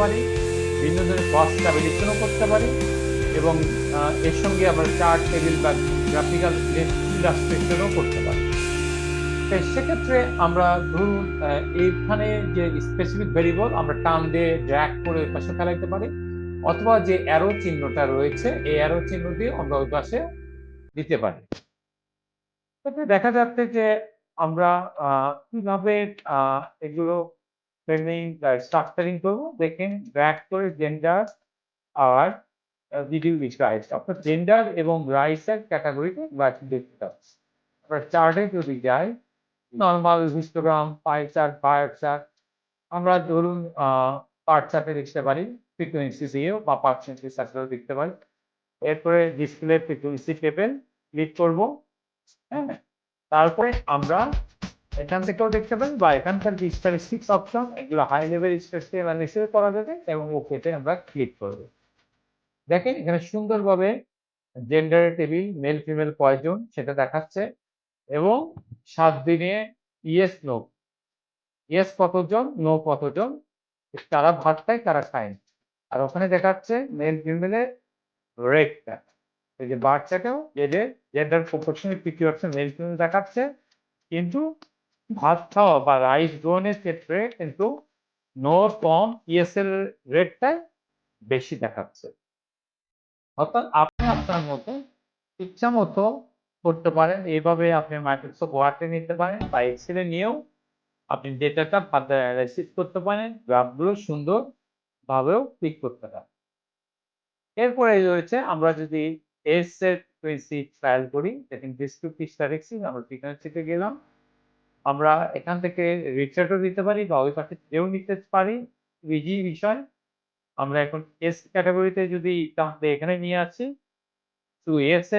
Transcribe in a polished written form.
পারি, বিভিন্ন ধরনের ক্রস ভ্যালিডেশনও করতে পারি এবং এর সঙ্গে আমরা চার্ট, টেবিল বা গ্রাফিক্যাল ইলাস্ট্রেশনও করতে পারি। তো সেক্ষেত্রে আমরা ধরুন এইখানে যে স্পেসিফিক ভেরিয়েবল আমরা টান দিয়ে ড্র্যাগ করে ওই পাশে ফেলাইতে পারি, অথবা যে অ্যারো চিহ্নটা রয়েছে এই অ্যারো চিহ্ন দিয়ে আমরা ওই পাশে দিতে পারি। এতে দেখা যাচ্ছে যে আমরা কিভাবে এগুলো ফ্রেমিং স্ট্রাকচারিং করবো। দেখেন ড্র্যাগ করে জেন্ডার আর ভিডিও রাইটস, অর্থাৎ জেন্ডার এবং রাইটস এর ক্যাটাগরিতে দেখতে পাচ্ছি। আমরা চার্টে যদি যাই, normal histogram, pie chart, bar chart, আমরা ধরুন পার চার্টে লিখতে পারি, ফ্রিকোয়েন্সি দিয়েও বা পার্সেন্টেজ চার্টেও লিখতে পারি। এরপরে ডিসপ্লে ফ্রিকোয়েন্সি টেবিল ক্লিক করব। হ্যাঁ, তারপরে আমরা এখান থেকেও দেখতে পারি বা এখানকার যে স্ট্যাটিস্টিক্স অপশন, এগুলো হাই লেভেল স্ট্যাটিস্টিক্স অ্যানালিসিস করা যাবে এবং ওকেতে আমরা ক্লিক করব। দেখেন এখানে সুন্দরভাবে জেন্ডারের টেবিল, মেল ফিমেল কয়জন সেটা দেখাচ্ছে এবং 7 দিনে ইয়েস নো, ইয়েস কতজন, নো কতজন, কারা ভাত খায় কারা খায় না। আর ওখানে দেখাচ্ছে মেল ফিমেলের রেটটা। এই যে বাচ্চাটাও এদের জেন্ডার প্রপোর্শনাল 50% মেল ফিমেল দেখাচ্ছে, কিন্তু ভাত খাওয়া বা রাইস গ্রহণের ক্ষেত্রে কিন্তু নো কম, ইয়েস এর রেটটা বেশি দেখাচ্ছে। অর্থাৎ আপনি আপনার মতো ইচ্ছা মতো করতে পারেন। এইভাবে আপনি মাইক্রোসফট ওয়ার্ডে নিতে পারেন বা এক্সেলে নিয়েও আপনি ডেটাটা ফার্দার অ্যানালাইসিস করতে পারেন, গ্রাফগুলো সুন্দর ভাবেও ক্লিক করতে পারেন। এরপরে রয়েছে আমরা যদি এস এর ফ্রিকোয়েন্সি ট্রায়াল করি, দেখেন ডেসক্রিপটিভ স্ট্যাটিস্টিক্স, আমরা ফ্রিকোয়েন্সিতে গেলাম। আমরা এখান থেকে রিচার্টও দিতে পারি বা ওই পাশে যেও নিতে পারি, ইজি বিষয়। আমরা এখন এস ক্যাটাগরিতে যদি এখানে নিয়ে আসি, তো এস এর